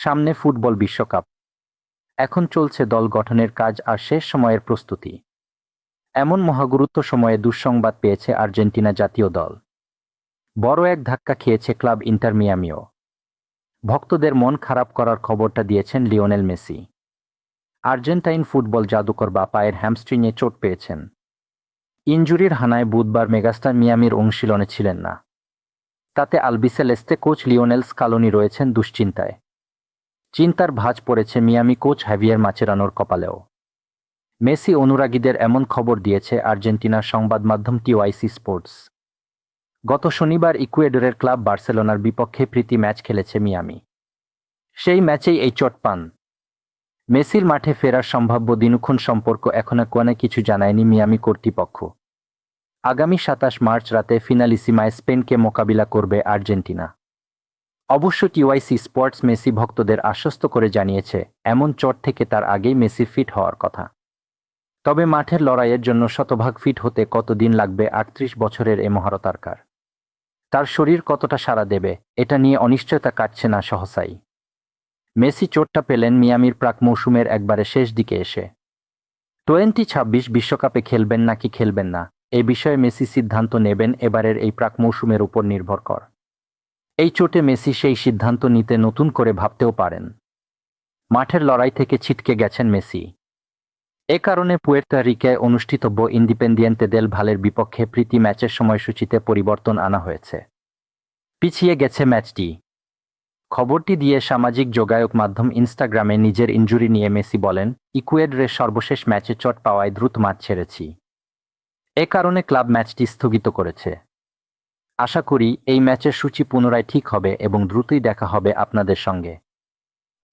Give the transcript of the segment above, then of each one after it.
সামনে ফুটবল বিশ্বকাপ। এখন চলছে দল গঠনের কাজ আর শেষ সময়ের প্রস্তুতি। এমন মহাগুরুত্ব সময়ে দুঃসংবাদ পেয়েছে আর্জেন্টিনা জাতীয় দল। বড় এক ধাক্কা খেয়েছে ক্লাব ইন্টার মিয়ামিও। ভক্তদের মন খারাপ করার খবরটা দিয়েছেন লিওনেল মেসি। আর্জেন্টাইন ফুটবল জাদুকর বা পায়ের হ্যামস্ট্রিংয়ে চোট পেয়েছেন। ইনজুরির হানায় বুধবার মেগাস্টার মিয়ামির অনুশীলনে ছিলেন না। তাতে আলবিসেলেস্তে কোচ লিওনেল স্কালোনি রয়েছেন দুশ্চিন্তায়। চিন্তার ভাঁজ পড়েছে মিয়ামি কোচ হ্যাভিয়ার মাচেরানোর কপালেও। মেসি অনুরাগীদের এমন খবর দিয়েছে আর্জেন্টিনার সংবাদ মাধ্যম টিওয়াইসি স্পোর্টস। গত শনিবার ইকুয়েডরের ক্লাব বার্সেলোনার বিপক্ষে প্রীতি ম্যাচ খেলেছে মিয়ামি। সেই ম্যাচেই এই চোট পান। মেসির মাঠে ফেরার সম্ভাব্য দিনক্ষণ সম্পর্ক এখনো কোনো কিছু জানায়নি মিয়ামি কর্তৃপক্ষ। আগামী 27 মার্চ রাতে ফিনালিসিমায় স্পেনকে মোকাবিলা করবে আর্জেন্টিনা। অবশ্য টিওয়াইসি স্পোর্টস মেসি ভক্তদের আশ্বস্ত করে জানিয়েছে, এমন চোট থেকে তার আগেই মেসির ফিট হওয়ার কথা। তবে মাঠের লড়াইয়ের জন্য শতভাগ ফিট হতে কতদিন লাগবে 38 বছরের এ মহারতারকার। তার শরীর কতটা সাড়া দেবে, এটা নিয়ে অনিশ্চয়তা কাটছে না সহসাই। মেসি চোটটা পেলেন মিয়ামির প্রাক মৌসুমের একবারে শেষ দিকে এসে। 2026 বিশ্বকাপে খেলবেন নাকি খেলবেন না, এই বিষয়ে মেসি সিদ্ধান্ত নেবেন এবারের এই প্রাক মৌসুমের উপর নির্ভর কর। এই চোটে মেসি সেই সিদ্ধান্ত নিতে নতুন করে ভাবতেও পারেন। মাঠের লড়াই থেকে ছিটকে গেছেন মেসি। এ কারণে পুয়ের্তো রিকায় অনুষ্ঠিতব্য ইন্ডিপেন্ডিয়েন্তে দেল ভালের বিপক্ষে প্রীতি ম্যাচের সময়সূচিতে পরিবর্তন আনা হয়েছে। পিছিয়ে গেছে ম্যাচটি। খবরটি দিয়ে সামাজিক যোগাযোগ মাধ্যম ইনস্টাগ্রামে নিজের ইনজুরি নিয়ে মেসি বলেন, ইকুয়েডরের সর্বশেষ ম্যাচে চোট পাওয়ায় দ্রুত মাঠ ছেড়েছি। এ কারণে ক্লাব ম্যাচটি স্থগিত করেছে। আশা করি এই ম্যাচের সূচি পুনরায় ঠিক হবে এবং দ্রুতই দেখা হবে আপনাদের সঙ্গে।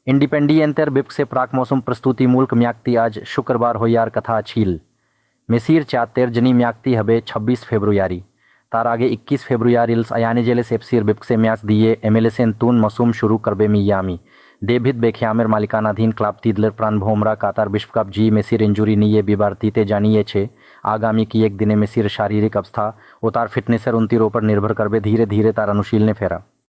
ইন্ডিপেন্ডিয়েন্তের বিপক্ষে প্রাক মৌসুম প্রস্তুতি মূলক ম্যাচটি আজ শুক্রবার হইয়ার কথা ছিল। মেসির 4 ম্যাচটি হবে 26 ফেব্রুয়ারি। তার আগে 21 ফেব্রুয়ারি আয়ানেজেলেস এফসির বিপক্ষে ম্যাচ দিয়ে এমএলএসের নতুন মৌসুম শুরু করবে মিয়ামি। ডেভিড বেকহ্যামের মালিকানাধীন ক্লাবটি দলের প্রাণভোমরা কাতার বিশ্বকাপ জি মেসির ইনজুরি নিয়ে বিবৃতিতে জানিয়েছে, আগামী কয়েক দিনে মেসির শারীরিক অবস্থা ও তার ফিটনেসের উন্নতির উপর নির্ভর করবে ধীরে ধীরে তার অনুশীলনে ফেরা।